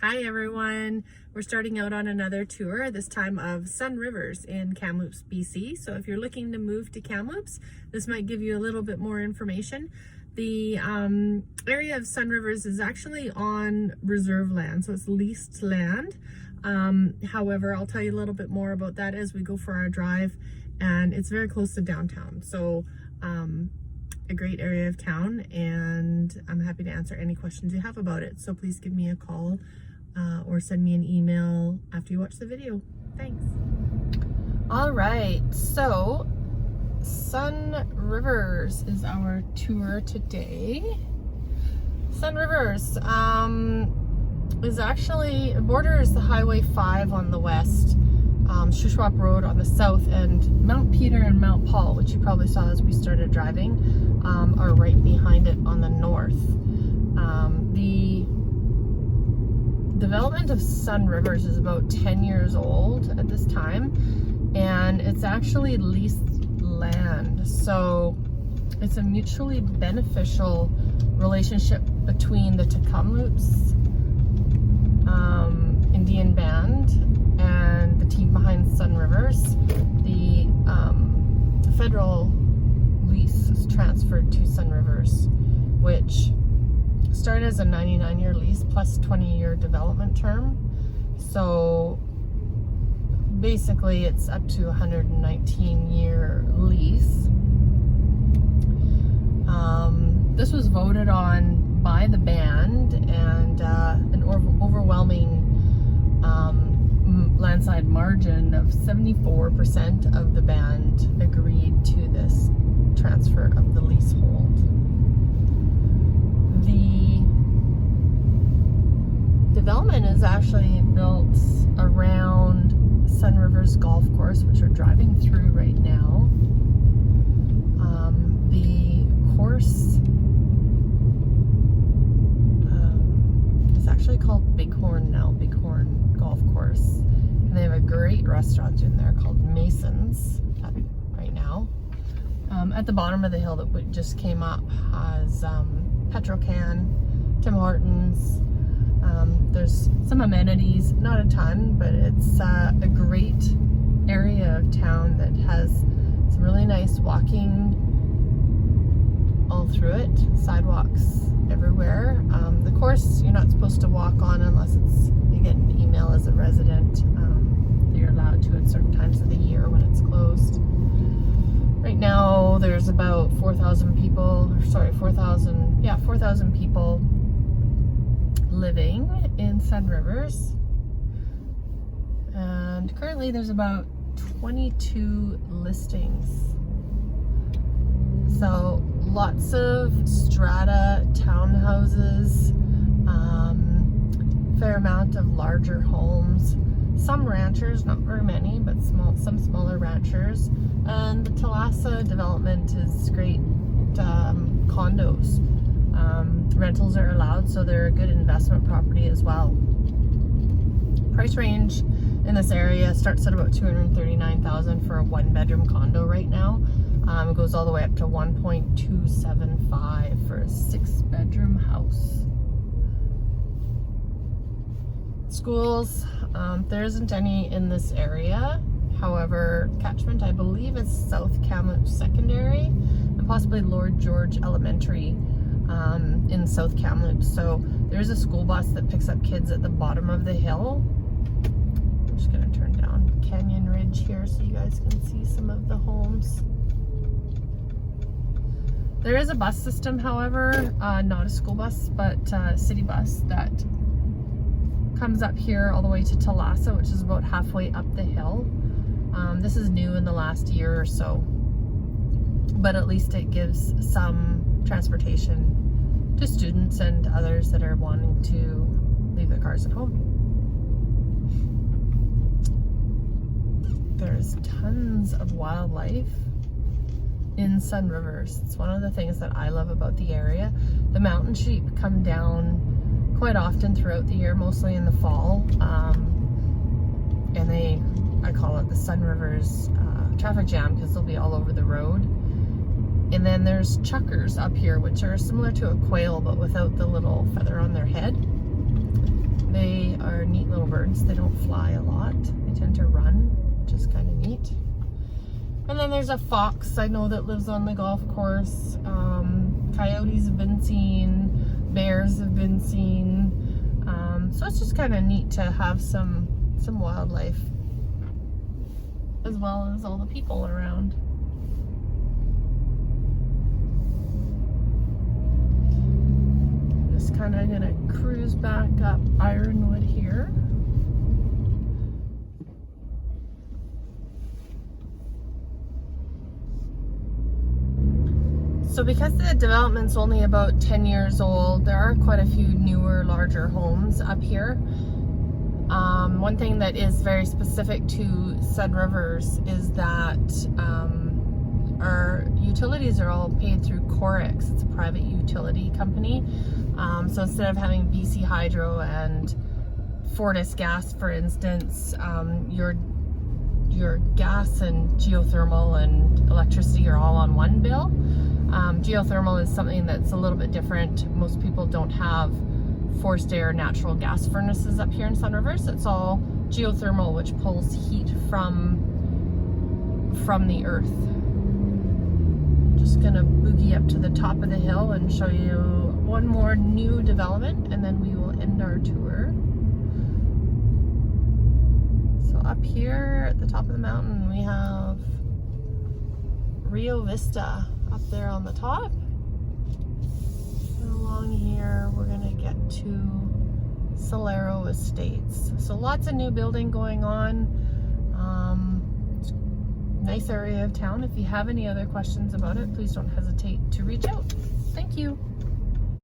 Hi everyone, we're starting out on another tour, this time of Sun Rivers in Kamloops, BC. So if you're looking to move to Kamloops, this might give you a little bit more information. The area of Sun Rivers is actually on reserve land, so it's leased land. However, I'll tell you a little bit more about that as we go for our drive, and it's very close to downtown. So a great area of town, and I'm happy to answer any questions you have about it. So please give me a call or send me an email after you watch the video. Thanks. All right, so Sun Rivers is our tour today. Sun Rivers is actually borders the Highway 5 on the west, Shuswap Road on the south, and Mount Peter and Mount Paul, which you probably saw as we started driving, are right behind it on the north. The development of Sun Rivers is about 10 years old at this time, and it's actually leased land. So it's a mutually beneficial relationship between the Kamloops Indian band and the team behind Sun Rivers. The federal lease is transferred to Sun Rivers, which started as a 99-year lease plus 20-year development term. So basically it's up to a 119-year lease. This was voted on by the band, and an overwhelming landslide margin of 74% of the band agreed to this transfer of the leasehold. The development is actually built around Sun Rivers Golf Course, which we're driving through right now. The course is actually called Bighorn now, Bighorn Golf Course. And they have a great restaurant in there called Mason's right now. At the bottom of the hill that we just came up has Petrocan, Tim Hortons. There's some amenities, not a ton, but it's a great area of town that has some really nice walking all through it, sidewalks everywhere. The course you're not supposed to walk on unless you get an email as a resident that you're allowed to at certain times of the year when it's closed. Right now there's about 4,000 people living in Sun Rivers, and currently there's about 22 listings. So lots of strata townhouses, fair amount of larger homes, some ranchers, not very many, but some smaller ranchers, and the Thalassa development is great condos. Rentals are allowed, so they're a good investment property as well. Price range in this area starts at about $239,000 for a one-bedroom condo right now. It goes all the way up to $1.275 for a 6-bedroom house. Schools, there isn't any in this area. However, catchment, I believe, is South Kamloops Secondary and possibly Lord George Elementary in South Kamloops. So there's a school bus that picks up kids at the bottom of the hill. I'm just going to turn down Canyon Ridge here so you guys can see some of the homes. There is a bus system, however, not a school bus, but a city bus that comes up here all the way to Thalassa, which is about halfway up the hill. This is new in the last year or so, but at least it gives some transportation to students and others that are wanting to leave their cars at home. There's tons of wildlife in Sun Rivers. It's one of the things that I love about the area. The mountain sheep come down quite often throughout the year, mostly in the fall, and I call it the Sun Rivers traffic jam because they'll be all over the road. And then there's chukars up here, which are similar to a quail but without the little feather on their head. They birds. They don't fly a lot. They tend to run, which is kind of neat. And then there's a fox I know that lives on the golf course. Coyotes have been seen. Bears have been seen. So it's just kind of neat to have some wildlife as well as all the people around. Just kind of gonna cruise back up Ironwood here. So because the development's only about 10 years old, there are quite a few newer, larger homes up here. One thing that is very specific to Sun Rivers is that our utilities are all paid through Corix. It's a private utility company. So instead of having BC Hydro and Fortis Gas, for instance, your gas and geothermal and electricity are all on one bill. Geothermal is something that's a little bit different. Most people don't have forced air natural gas furnaces up here in Sun Rivers. It's all geothermal, which pulls heat from the earth. Just gonna boogie up to the top of the hill and show you one more new development, and then we will end our tour. So up here at the top of the mountain, we have Rio Vista up there on the top. And along here, we're gonna get to Solero Estates. So lots of new building going on. Nice area of town. If you have any other questions about it, please don't hesitate to reach out. Thank you.